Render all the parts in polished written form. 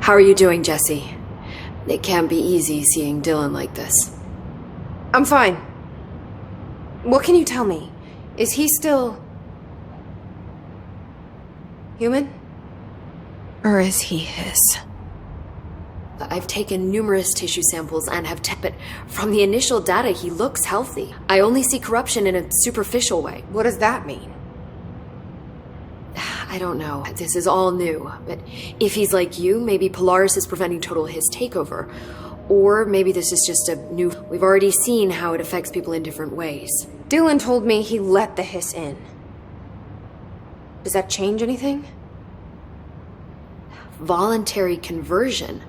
How are you doing, Jesse? It can't be easy seeing Dylan like this. I'm fine. What can you tell me? Is he still... human? Or is he his? I've taken numerous tissue samples and have but from the initial data, he looks healthy. I only see corruption in a superficial way. What does that mean? I don't know. This is all new. But if he's like you, maybe Polaris is preventing total his takeover. Or maybe this is just a new... We've already seen how it affects people in different ways. Dylan told me he let the hiss in. Does that change anything? Voluntary conversion.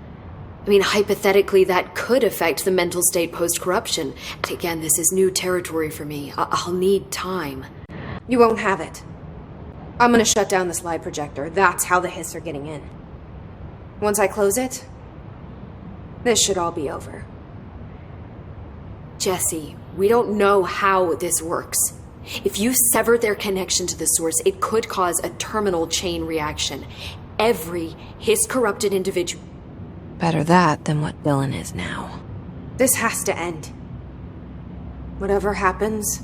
I mean, hypothetically, that could affect the mental state post-corruption. Again, this is new territory for me. I'll need time. You won't have it. I'm gonna shut down the slide projector. That's how the hiss are getting in. Once I close it, this should all be over. Jesse, we don't know how this works. If you sever their connection to the source, it could cause a terminal chain reaction. Every hiss-corrupted individual... Better that than what Dylan is now. This has to end. Whatever happens,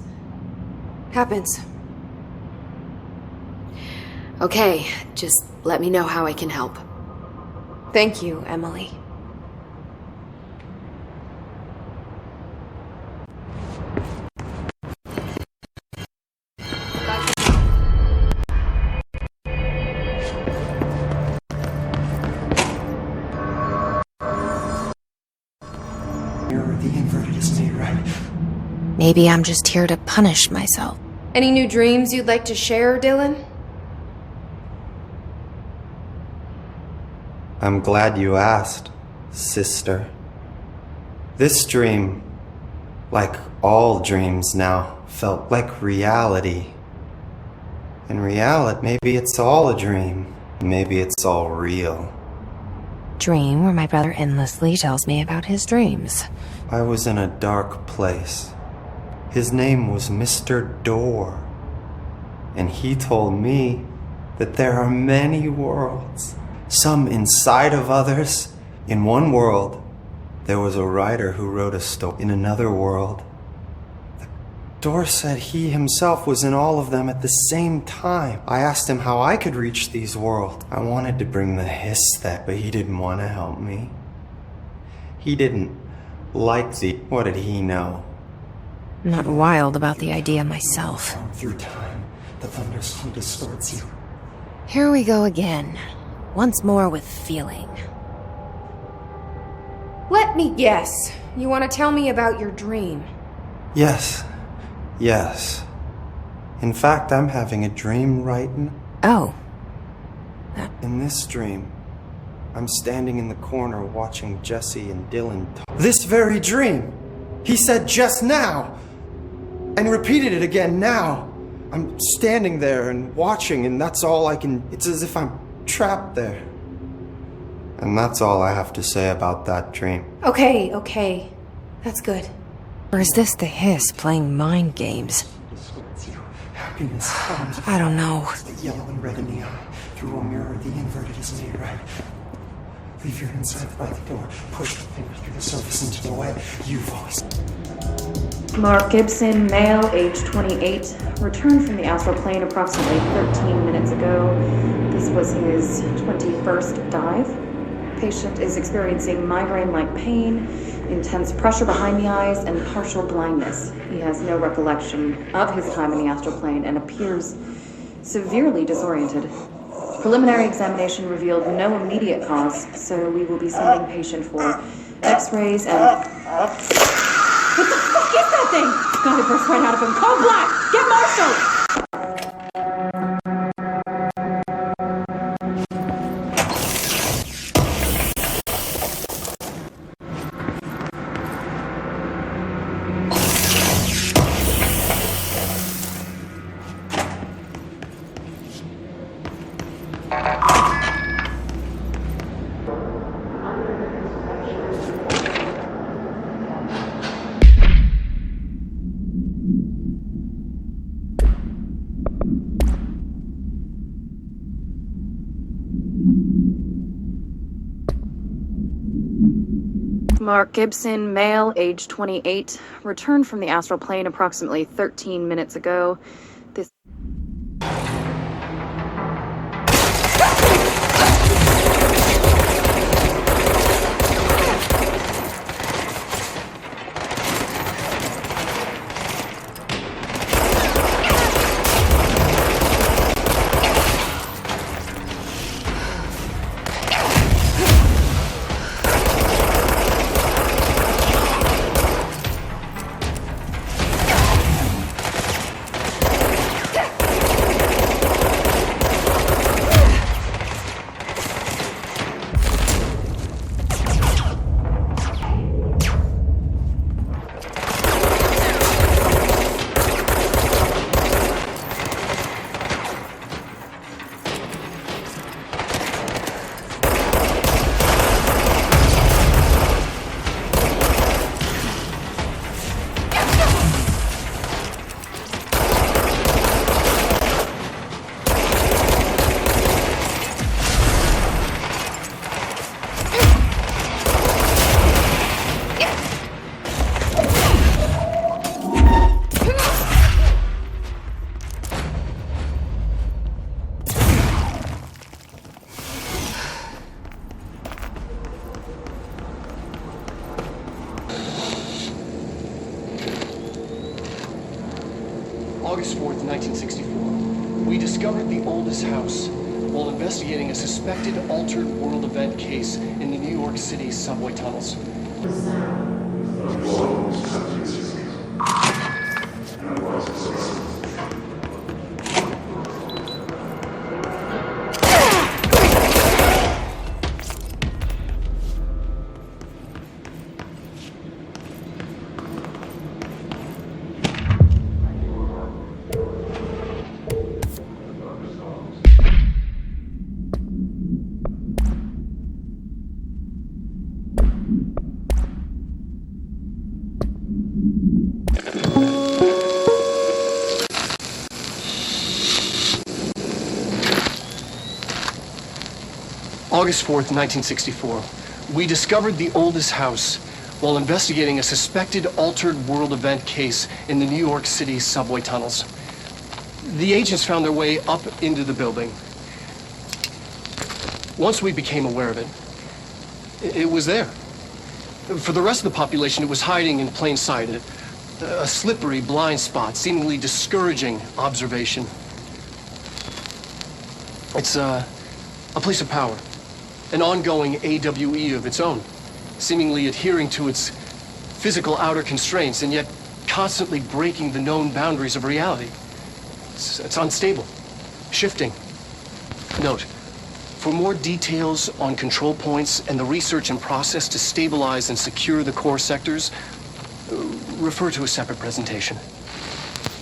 happens. Okay, just let me know how I can help. Thank you, Emily. Maybe I'm just here to punish myself. Any new dreams you'd like to share, Dylan? I'm glad you asked, sister. This dream, like all dreams now, felt like reality. In reality, maybe it's all a dream. Maybe it's all real. Dream where my brother endlessly tells me about his dreams. I was in a dark place. His name was Mr. Door. And he told me that there are many worlds, some inside of others. In one world, there was a writer who wrote a story. In another world, the Door said he himself was in all of them at the same time. I asked him how I could reach these worlds. I wanted to bring the hiss that, but he didn't want to help me. He didn't like the... What did he know? I'm not wild about the idea myself. Through time, the thunderstorm distorts you. Here we go again. Once more with feeling. Let me guess. You want to tell me about your dream? Yes. Yes. In fact, I'm having a dream right now. Oh. In this dream, I'm standing in the corner watching Jesse and Dylan talk. This very dream! He said just now! And repeated it again now. I'm standing there and watching, and that's all I can... It's as if I'm trapped there. And that's all I have to say about that dream. Okay. That's good. Or is this the hiss playing mind games? I don't know. The yellow and red in the eye. Through a mirror, the inverted is made right. Leave your inside by the door. Push the finger through the surface into the web. You've always... Mark Gibson, male, age 28, returned from the astral plane approximately 13 minutes ago. This was his 21st dive. Patient is experiencing migraine-like pain, intense pressure behind the eyes, and partial blindness. He has no recollection of his time in the astral plane and appears severely disoriented. Preliminary examination revealed no immediate cause, so we will be sending patient for x-rays and... What the fuck is that thing? God, it burst right out of him. Call Black! Get Marshall! Mark Gibson, male, age 28, returned from the astral plane approximately 13 minutes ago. This August 4th, 1964. We discovered the oldest house while investigating a suspected altered world event case in the New York City subway tunnels. August 4th, 1964. We discovered the oldest house while investigating a suspected altered world event case in the New York City subway tunnels. The agents found their way up into the building. Once we became aware of it, it was there. For the rest of the population, it was hiding in plain sight, a slippery blind spot, seemingly discouraging observation. It's a place of power. An ongoing AWE of its own, seemingly adhering to its physical outer constraints and yet constantly breaking the known boundaries of reality. It's unstable, shifting. Note, for more details on control points and the research and process to stabilize and secure the core sectors, refer to a separate presentation.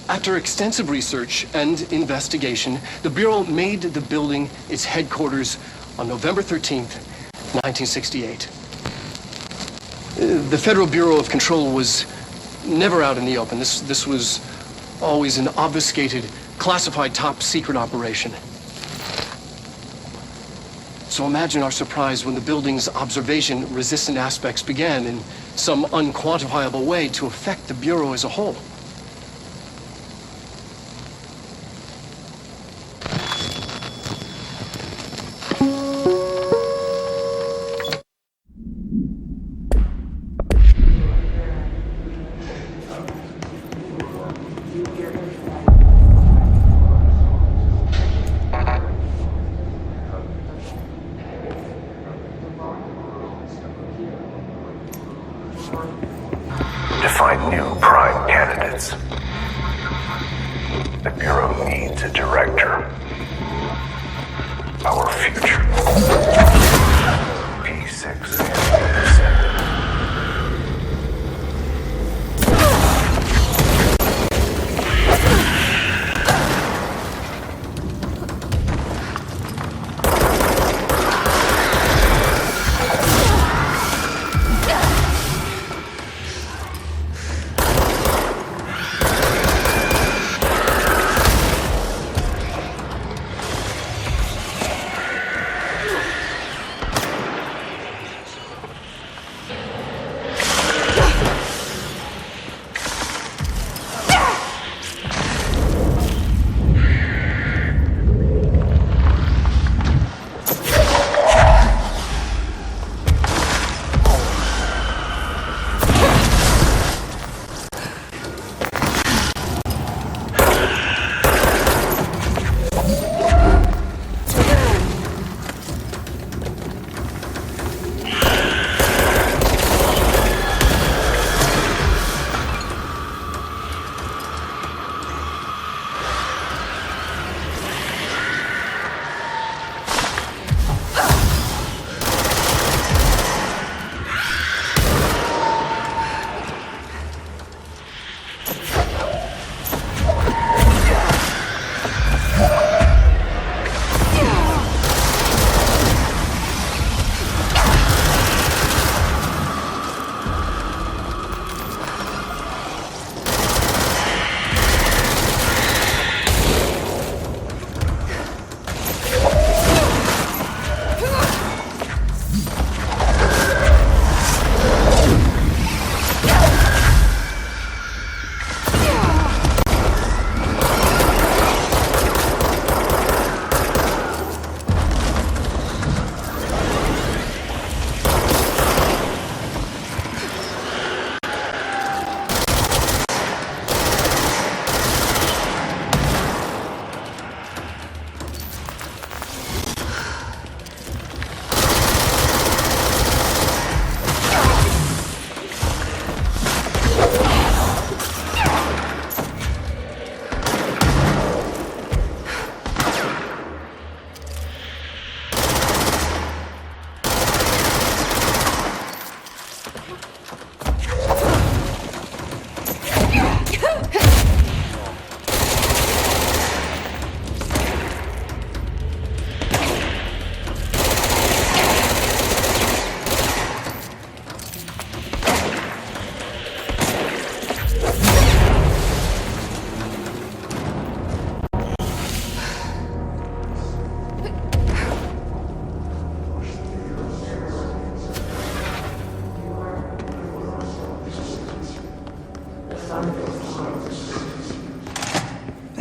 After extensive research and investigation, the Bureau made the building its headquarters on November 13th, 1968. The Federal Bureau of Control was never out in the open. This was always an obfuscated, classified top secret operation. So imagine our surprise when the building's observation-resistant aspects began in some unquantifiable way to affect the Bureau as a whole. To find new prime candidates, the Bureau needs a director. Our future. P6.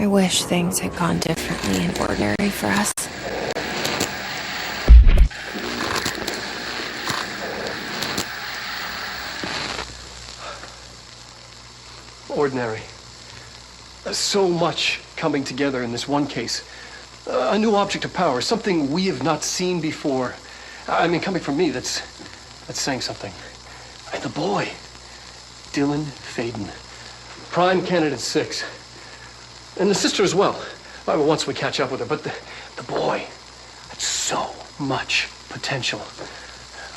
I wish things had gone differently in ordinary for us. Ordinary. So much coming together in this one case. A new object of power, something we have not seen before. I mean, coming from me, that's saying something. And the boy, Dylan Faden, prime candidate 6. And the sister as well. Once we catch up with her, but the boy, that's so much potential.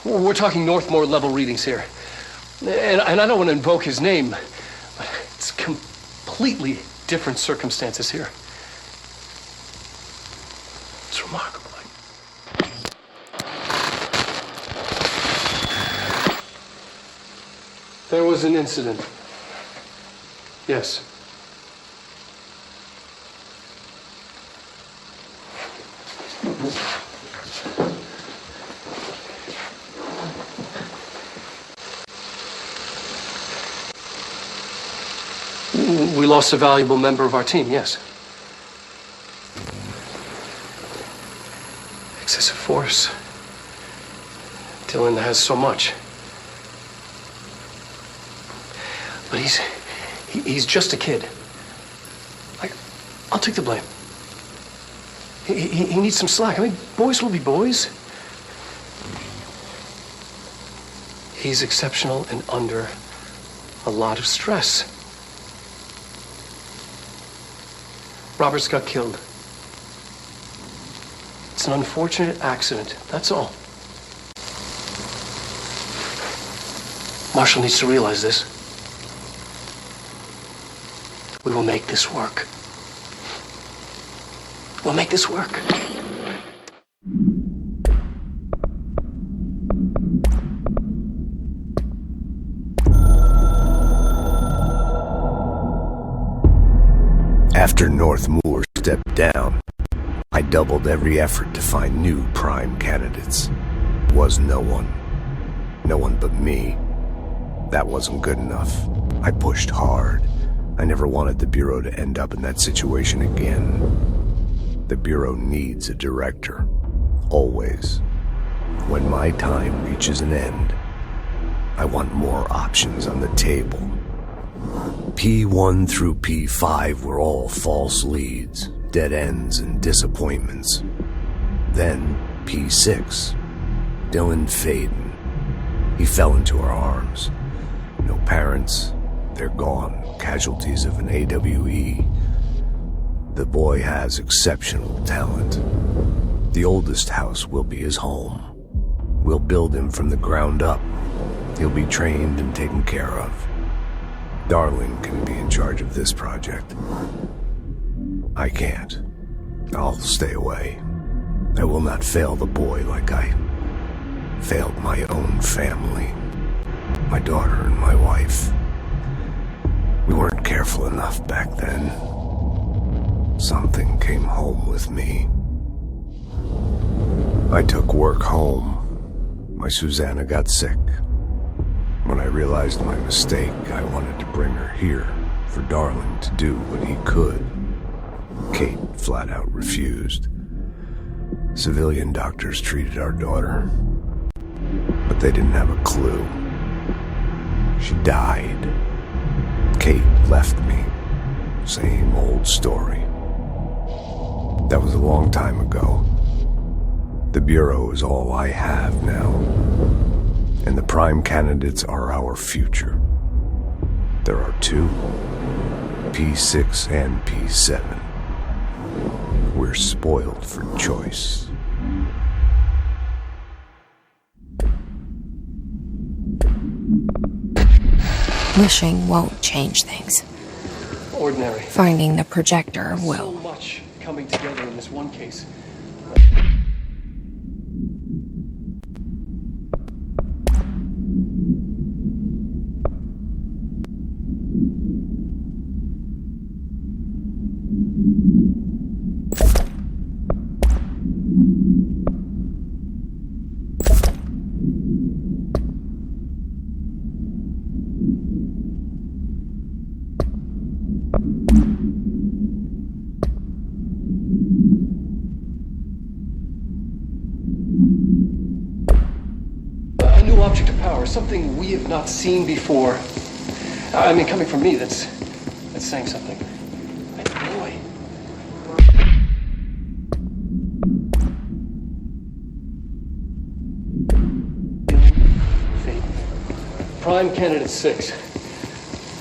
We're talking Northmore level readings here. And I don't want to invoke his name, but it's completely different circumstances here. It's remarkable. There was an incident. Yes. We lost a valuable member of our team, yes. Excessive force. Dylan has so much. But he's just a kid. I'll take the blame. He needs some slack. I mean, boys will be boys. He's exceptional and under a lot of stress. Roberts got killed. It's an unfortunate accident, that's all. Marshall needs to realize this. We will make this work. We'll make this work. After Northmore stepped down, I doubled every effort to find new prime candidates. Was no one but me. That wasn't good enough. I pushed hard. I never wanted the Bureau to end up in that situation again. The Bureau needs a director. Always. When my time reaches an end, I want more options on the table. P1 through P5 were all false leads, dead ends, and disappointments. Then P6, Dylan Faden. He fell into our arms. No parents, they're gone, casualties of an AWE. The boy has exceptional talent. The oldest house will be his home. We'll build him from the ground up. He'll be trained and taken care of. Darling can be in charge of this project. I can't. I'll stay away. I will not fail the boy like I failed my own family. My daughter and my wife. We weren't careful enough back then. Something came home with me. I took work home. My Susanna got sick. When I realized my mistake, I wanted to bring her here for Darling to do what he could. Kate flat out refused. Civilian doctors treated our daughter, but they didn't have a clue. She died. Kate left me. Same old story. That was a long time ago. The Bureau is all I have now. And the prime candidates are our future. There are two, P6 and P7. We're spoiled for choice. Wishing won't change things. Ordinary. Finding the projector So will. much coming together in this one case. A new object of power, something we have not seen before. I mean, coming from me, that's saying something. Boy. Prime candidate 6.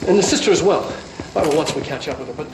And the sister as well. I will once we catch up with her, but...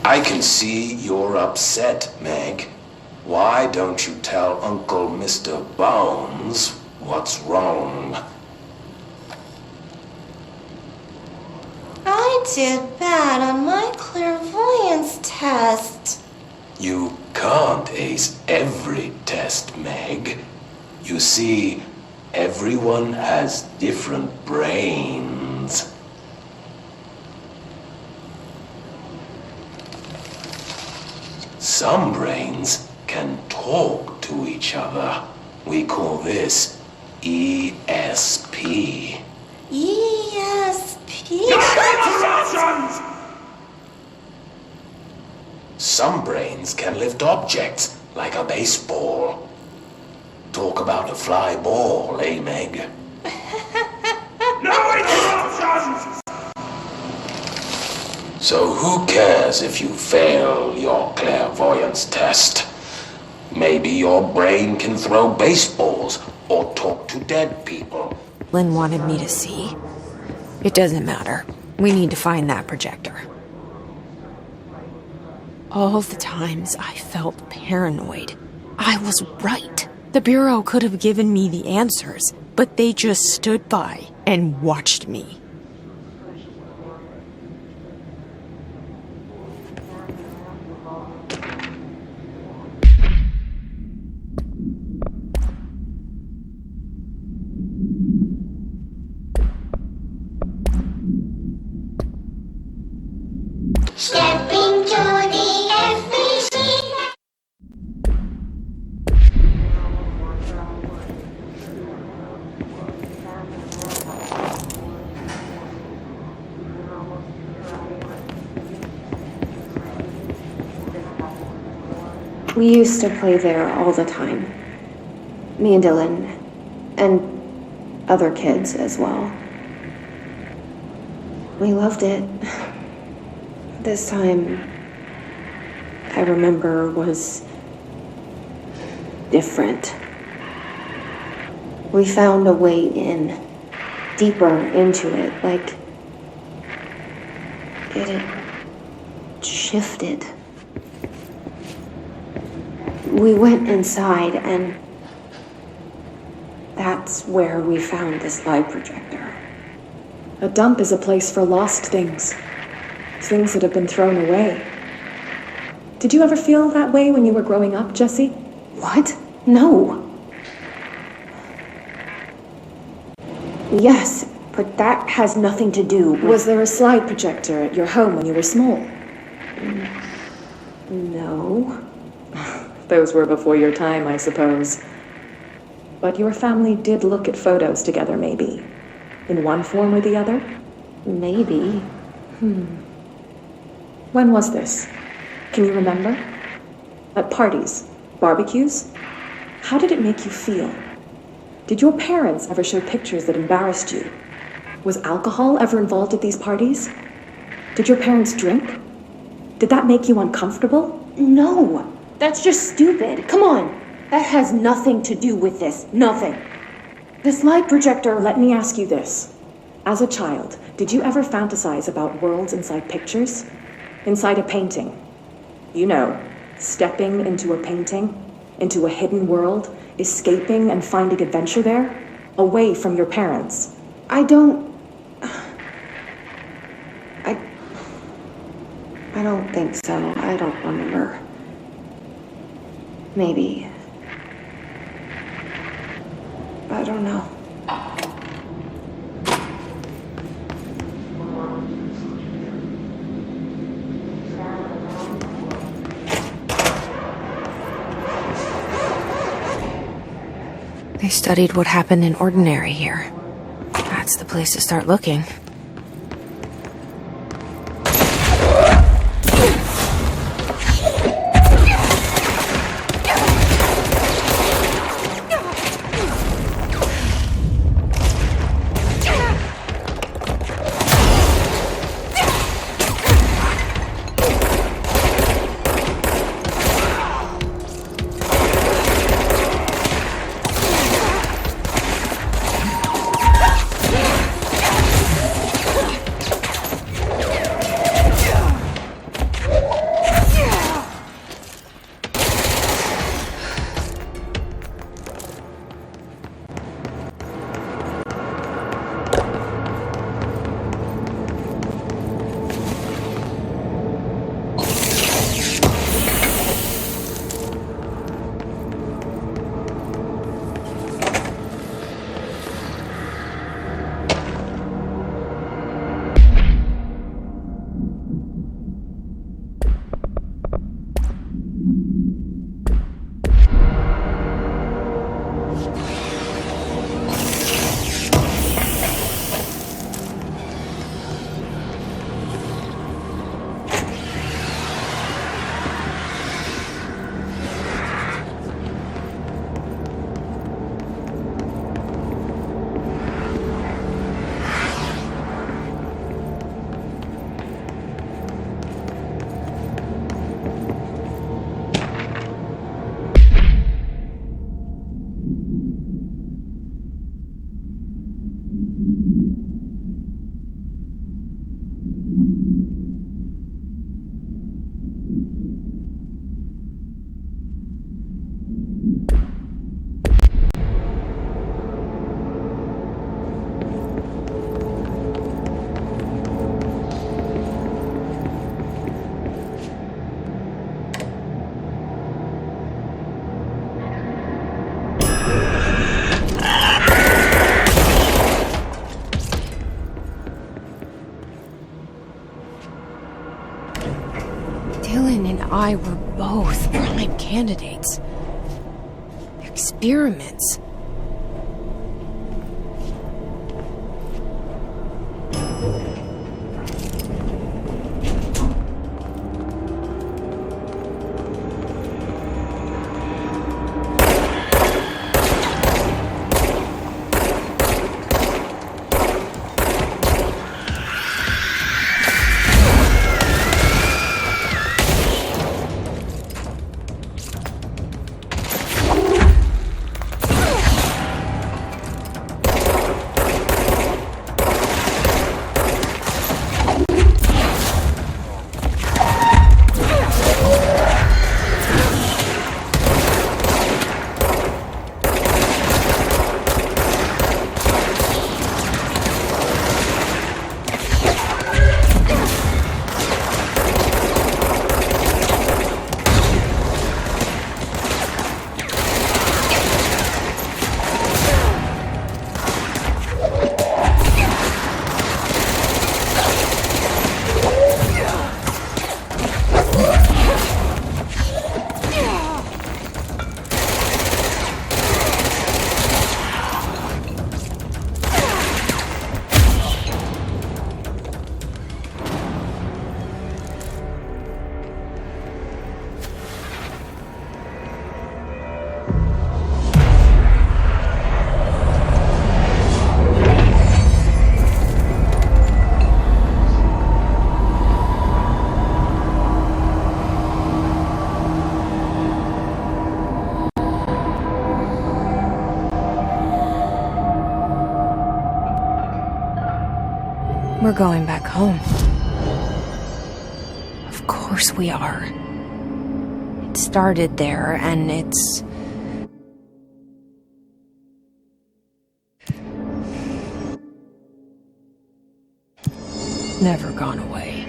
I can see you're upset, Meg. Why don't you tell Uncle Mr. Bones what's wrong? I did bad on my clairvoyance test. You can't ace every test, Meg. You see, everyone has different brains. Some brains can talk to each other. We call this ESP. ESP? Some brains can lift objects, like a baseball. Talk about a fly ball, eh, Meg? No interruptions! So who cares if you fail your clairvoyance test? Maybe your brain can throw baseballs or talk to dead people. Lynn wanted me to see. It doesn't matter. We need to find that projector. All the times I felt paranoid, I was right. The Bureau could have given me the answers, but they just stood by and watched me. Stepping to the FBC. We used to play there all the time. Me and Dylan, and other kids as well. We loved it. This time, I remember, was different. We found a way in, deeper into it, like it had shifted. We went inside, and that's where we found this light projector. A dump is a place for lost things. Things that have been thrown away. Did you ever feel that way when you were growing up, Jesse? What? No. Yes, but that has nothing to do with... Was there a slide projector at your home when you were small? No. Those were before your time, I suppose. But your family did look at photos together, maybe? In one form or the other? Maybe. When was this? Can you remember? At parties? Barbecues? How did it make you feel? Did your parents ever show pictures that embarrassed you? Was alcohol ever involved at these parties? Did your parents drink? Did that make you uncomfortable? No, that's just stupid. Come on. That has nothing to do with this. Nothing. The slide projector, let me ask you this. As a child, did you ever fantasize about worlds inside pictures? Inside a painting? You know, stepping into a painting, into a hidden world, escaping and finding adventure there, away from your parents. I don't think so. I don't remember. Maybe. I don't know. They studied what happened in Ordinary here. That's the place to start looking. I were both prime candidates. Experiments. We're going back home. Of course we are. It started there, and it's... never gone away.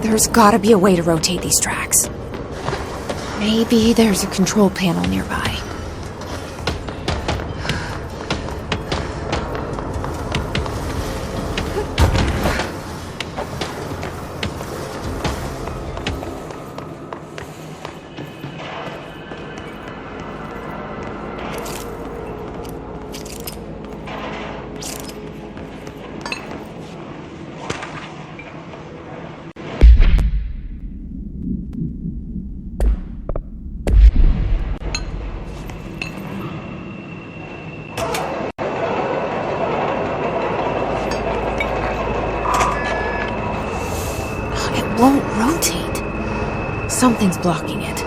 There's gotta be a way to rotate these tracks. Maybe there's a control panel nearby. Won't rotate. Something's blocking it.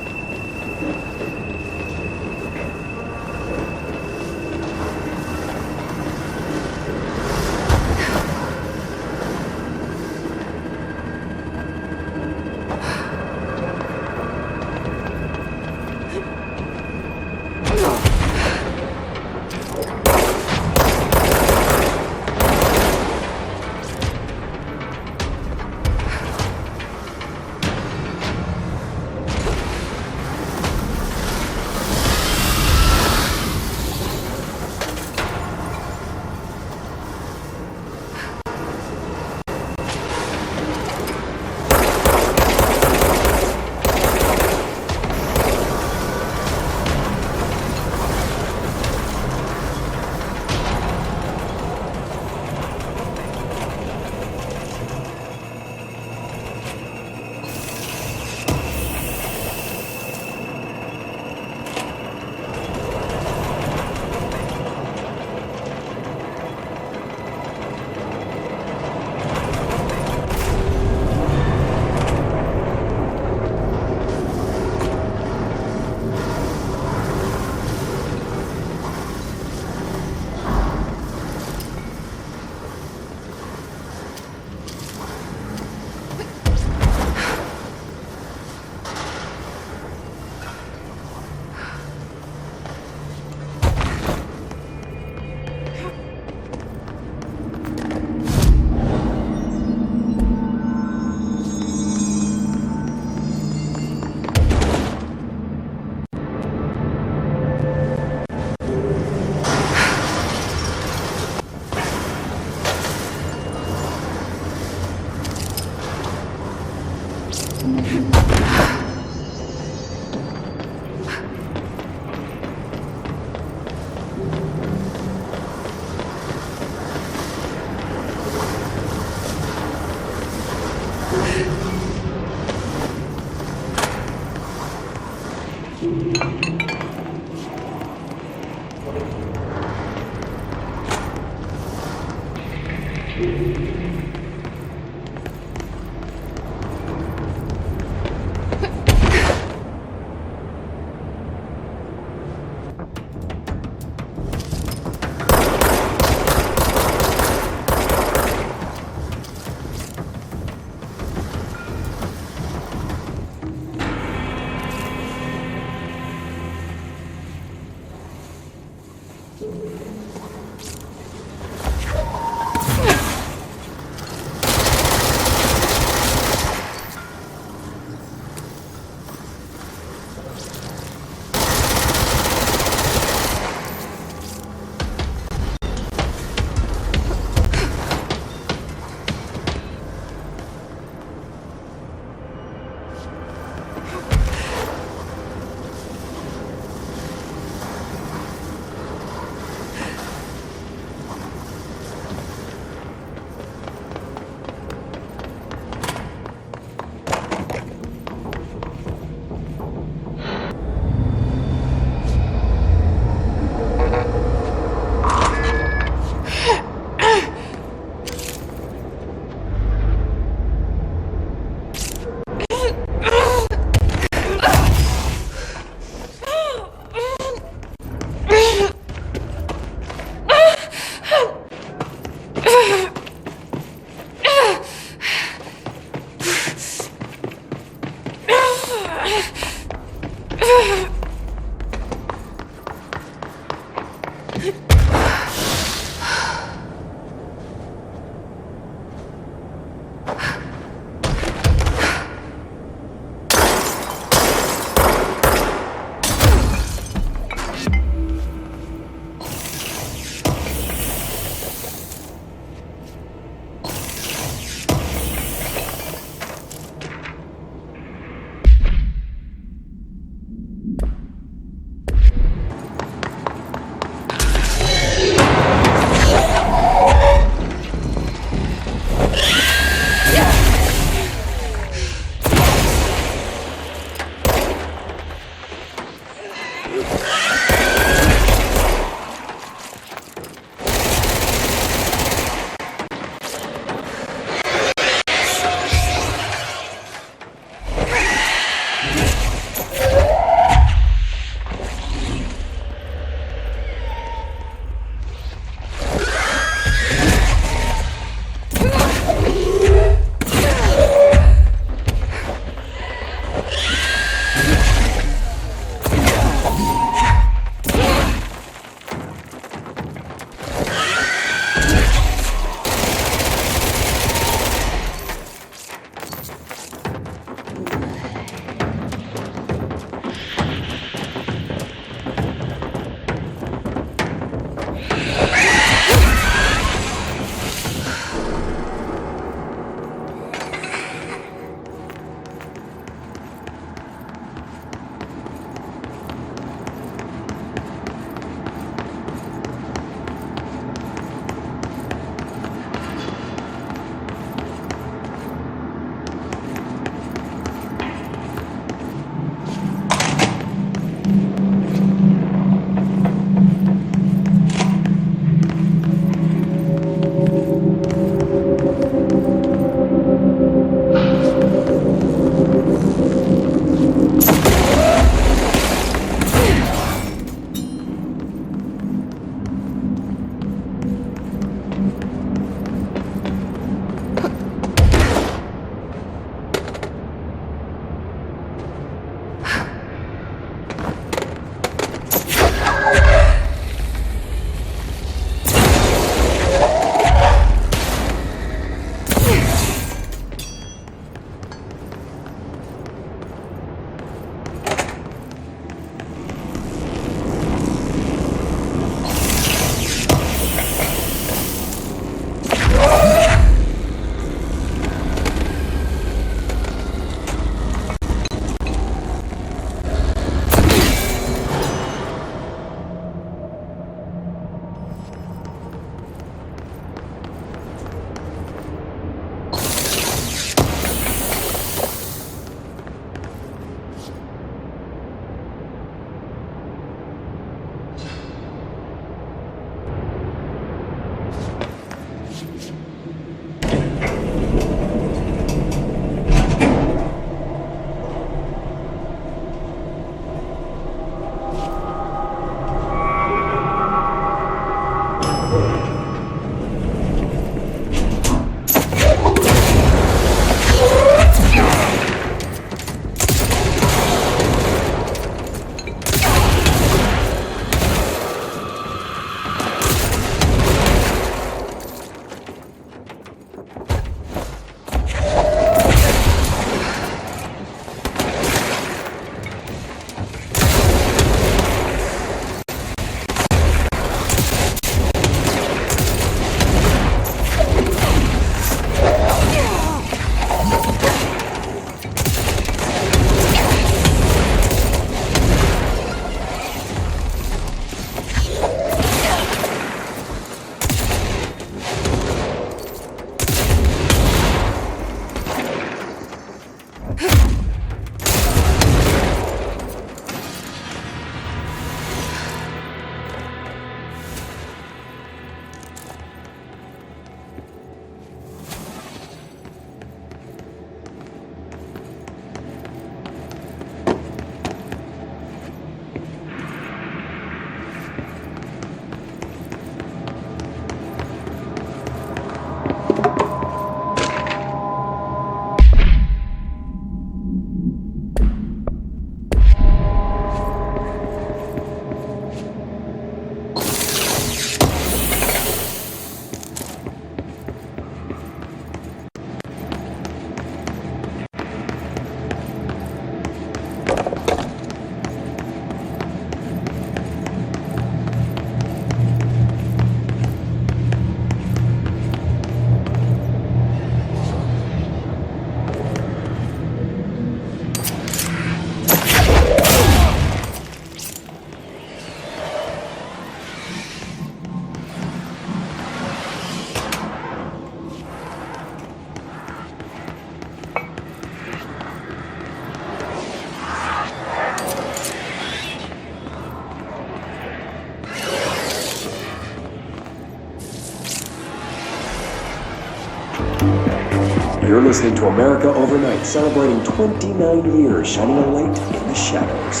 You're listening to America Overnight, celebrating 29 years, shining a light in the shadows.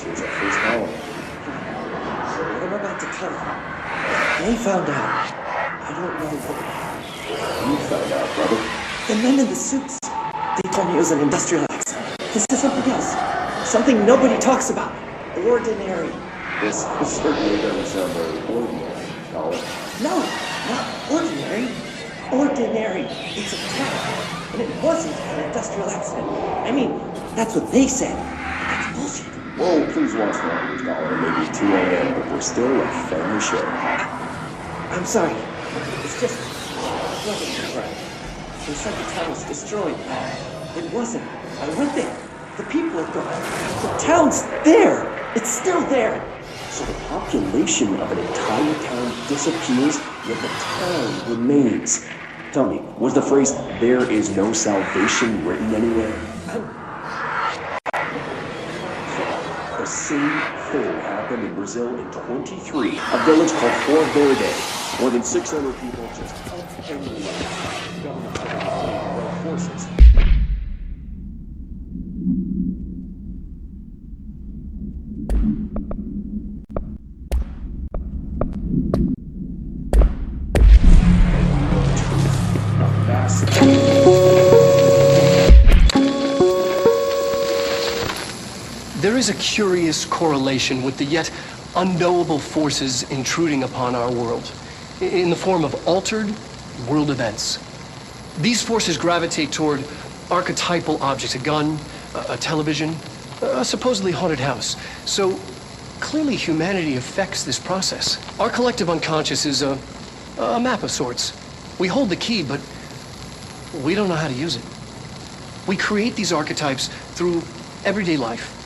Here's our first caller. What I'm about to tell you, they found out. I don't know what you found out, brother. The men in the suits. They told me it was an industrial accident. This is something else. Something nobody talks about. Ordinary. This certainly doesn't sound very ordinary, Colin. No, not ordinary. Ordinary. It's a trap. And it wasn't an industrial accident. I mean, that's what they said. That's bullshit. Whoa, please watch the language, Colin. It may be 2 a.m., but we're still a family show. I'm sorry. It's just... it wasn't right. They said the town was destroyed. It wasn't. I went there. The people are gone. The town's there. It's still there. So the population of an entire town disappears, yet the town remains. Tell me, was the phrase, "there is no salvation," written anywhere? The same thing happened in Brazil in 23, a village called Fort Verde. More than 600 people just up and left. Government forces. There is a curious correlation with the yet unknowable forces intruding upon our world in the form of altered world events. These forces gravitate toward archetypal objects, a gun, a television, a supposedly haunted house. So clearly humanity affects this process. Our collective unconscious is a map of sorts. We hold the key, but we don't know how to use it. We create these archetypes through everyday life,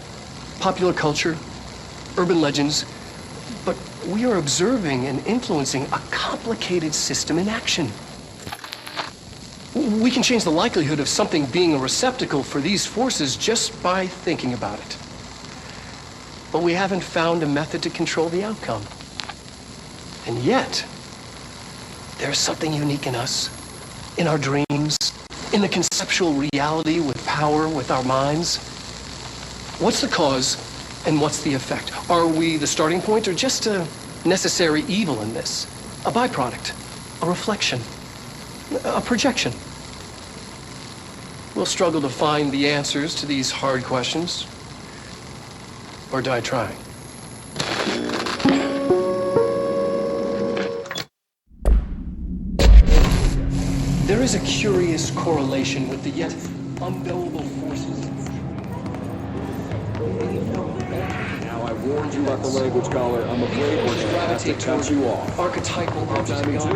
popular culture, urban legends, but we are observing and influencing a complicated system in action. We can change the likelihood of something being a receptacle for these forces just by thinking about it. But we haven't found a method to control the outcome. And yet, there's something unique in us, in our dreams, in the conceptual reality with power, with our minds. What's the cause and what's the effect? Are we the starting point or just a necessary evil in this? A byproduct, a reflection, a projection? We'll struggle to find the answers to these hard questions, or die trying. There is a curious correlation with the yet unknowable forces. Now I warned you about the language, Scholar. I'm afraid we're going to have to cut you off. Archetypal objects.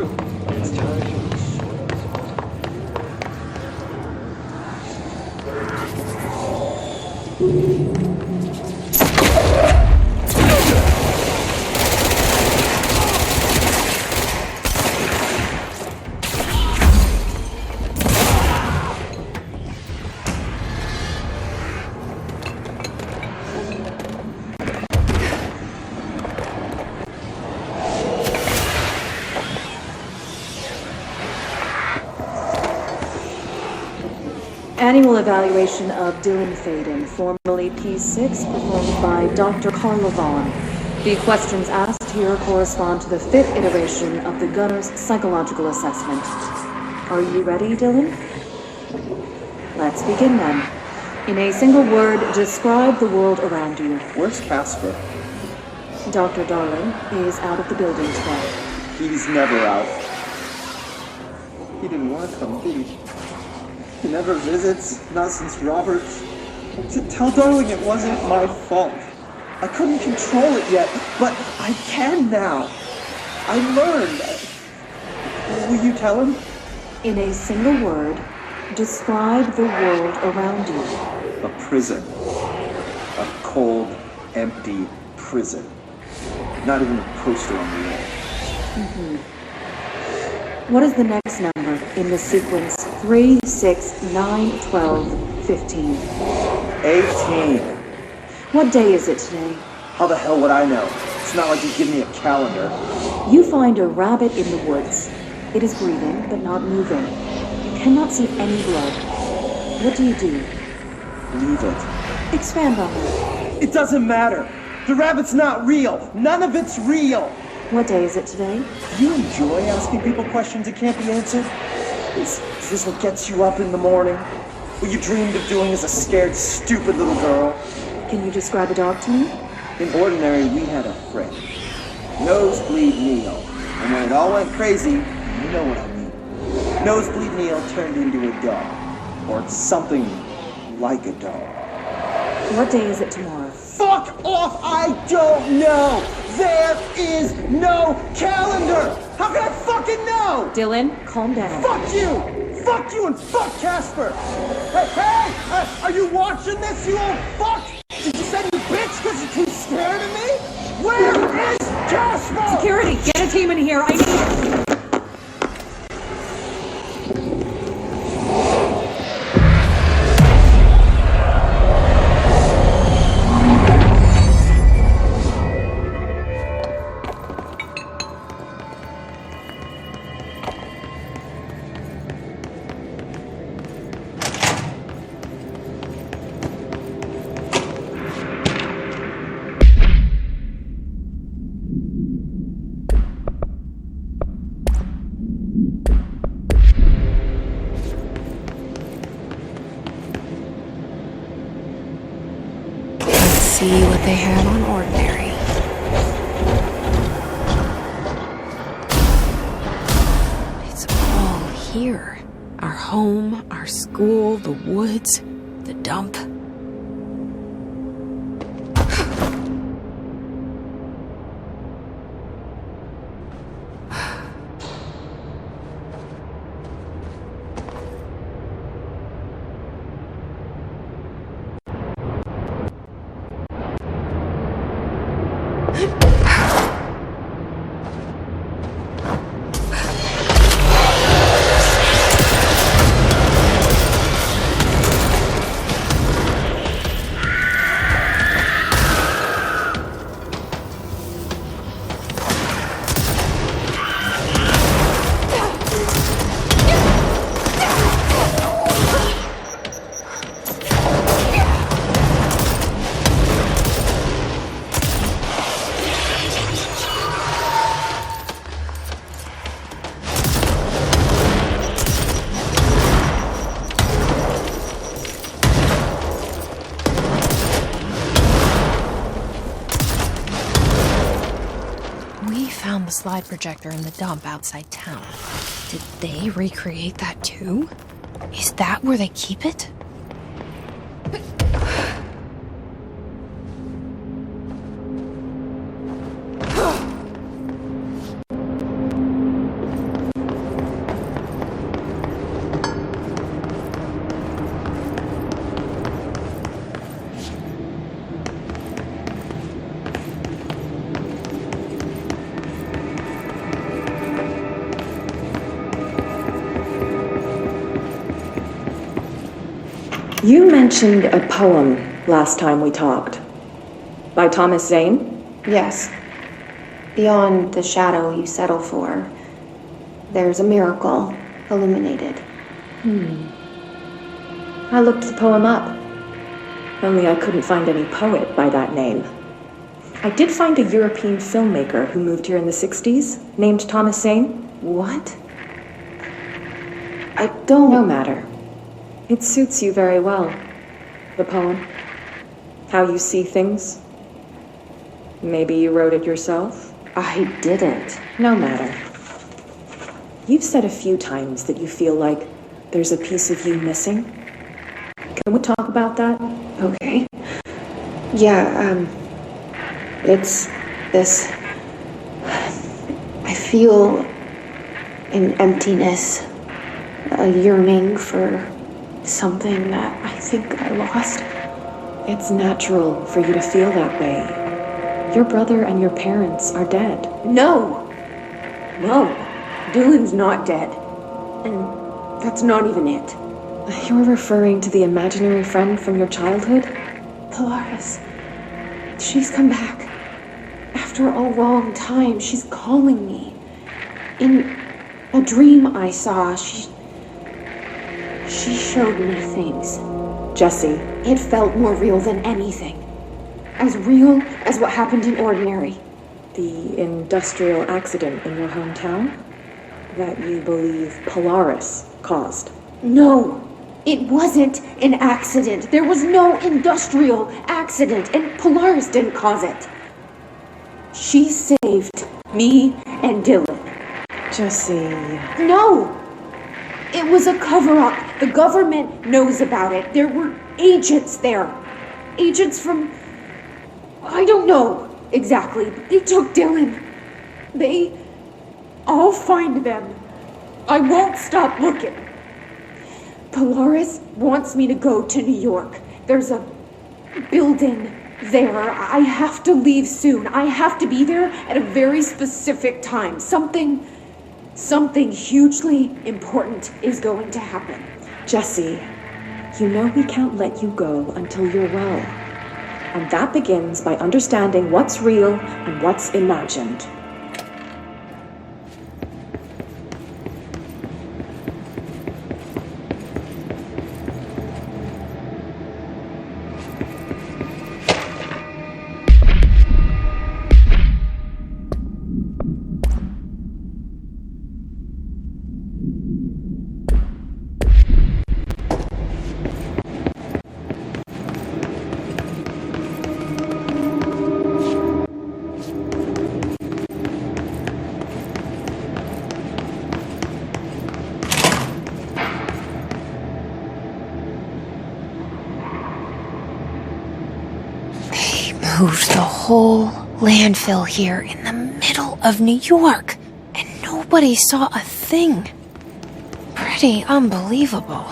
Annual evaluation of Dylan Faden, formerly P6, performed by Dr. Carla Vaughn. The questions asked here correspond to the 5th iteration of the Gunner's psychological assessment. Are you ready, Dylan? Let's begin then. In a single word, describe the world around you. Where's Casper? Dr. Darling is out of the building today. He's never out. He didn't want to come, did he? He never visits, not since Robert. Tell Darling it wasn't my fault. I couldn't control it yet, but I can now. I learned. Will you tell him? In a single word, describe the world around you. A prison. A cold, empty prison. Not even a poster on the wall. What is the next number in the sequence 3, 6, 9, 12, 15? 18. What day is it today? How the hell would I know? It's not like you give me a calendar. You find a rabbit in the woods. It is breathing, but not moving. You cannot see any blood. What do? Leave it. Expand on that. It doesn't matter. The rabbit's not real. None of it's real. What day is it today? You enjoy asking people questions that can't be answered? Is this what gets you up in the morning? What you dreamed of doing as a scared, stupid little girl? Can you describe a dog to me? In Ordinary, we had a friend. Nosebleed Neil. And when it all went crazy, you know what I mean. Nosebleed Neil turned into a dog. Or something like a dog. What day is it tomorrow? Fuck off! I don't know! There is no calendar! How can I fucking know? Dylan, calm down. Fuck you! Fuck you and fuck Casper! Hey! Are you watching this, you old fuck? Did you send you bitch because you're too scared of me? Where is Casper? Security, get a team in here. I need it. See what they have on Ordinary. It's all here. Our home, our school, the woods, the dump. The slide projector in the dump outside town. Did they recreate that too? Is that where they keep it? You mentioned a poem last time we talked. By Thomas Zane? Yes. Beyond the shadow you settle for, there's a miracle illuminated. I looked the poem up. Only I couldn't find any poet by that name. I did find a European filmmaker who moved here in the 60s, named Thomas Zane. What? No matter. It suits you very well, the poem. How you see things. Maybe you wrote it yourself? I didn't. No matter. You've said a few times that you feel like there's a piece of you missing. Can we talk about that? Okay. Yeah, it's this... I feel an emptiness, a yearning for something that I think I lost. It's natural for you to feel that way. Your brother and your parents are dead. No! Dylan's not dead. And that's not even it. You're referring to the imaginary friend from your childhood? Polaris. She's come back. After After a long time, she's calling me. In a dream I saw, she showed me things. Jesse. It felt more real than anything. As real as what happened in Ordinary. The industrial accident in your hometown that you believe Polaris caused. No, it wasn't an accident. There was no industrial accident, and Polaris didn't cause it. She saved me and Dylan. Jesse. No! It was a cover-up. The government knows about it. There were agents there. Agents from... I don't know exactly. They took Dylan. I'll find them. I won't stop looking. Polaris wants me to go to New York. There's a building there. I have to leave soon. I have to be there at a very specific time. Something hugely important is going to happen. Jesse, you know we can't let you go until you're well. And that begins by understanding what's real and what's imagined. Moved the whole landfill here in the middle of New York, and nobody saw a thing. Pretty unbelievable.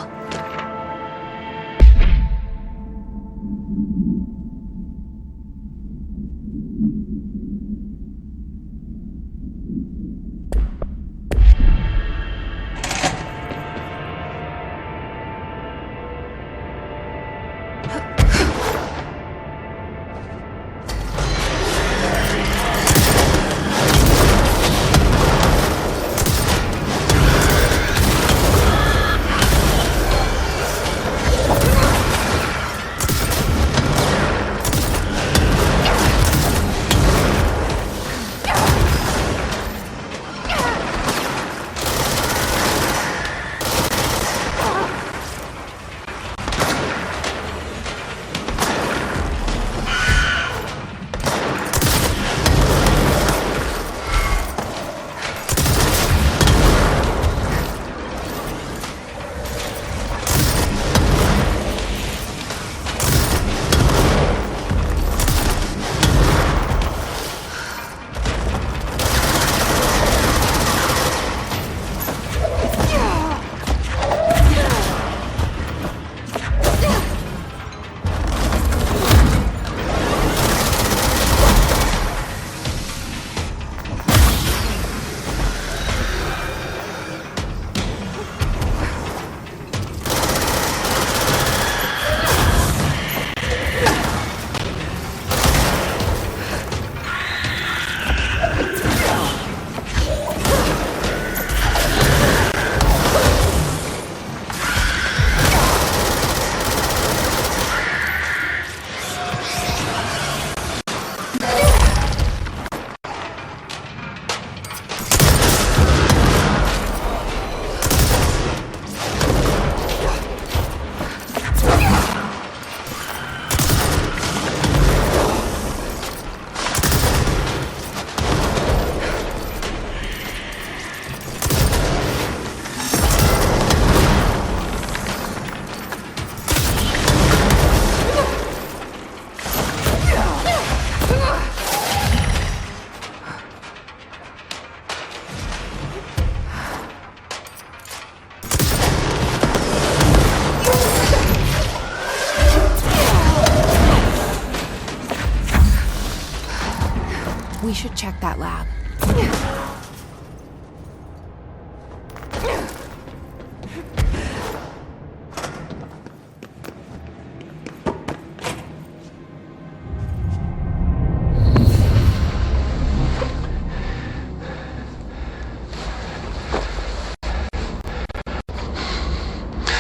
We should check that lab.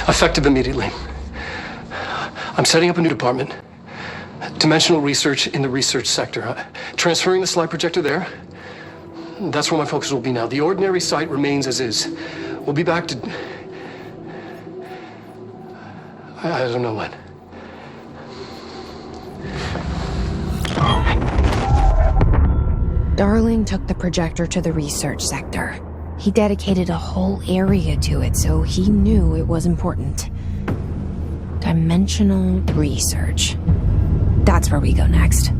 Effective immediately. I'm setting up a new department. Dimensional research in the research sector. Transferring the slide projector there. That's where my focus will be now. The ordinary site remains as is. We'll be back to... I don't know when. Darling took the projector to the research sector. He dedicated a whole area to it, so he knew it was important. Dimensional research. That's where we go next.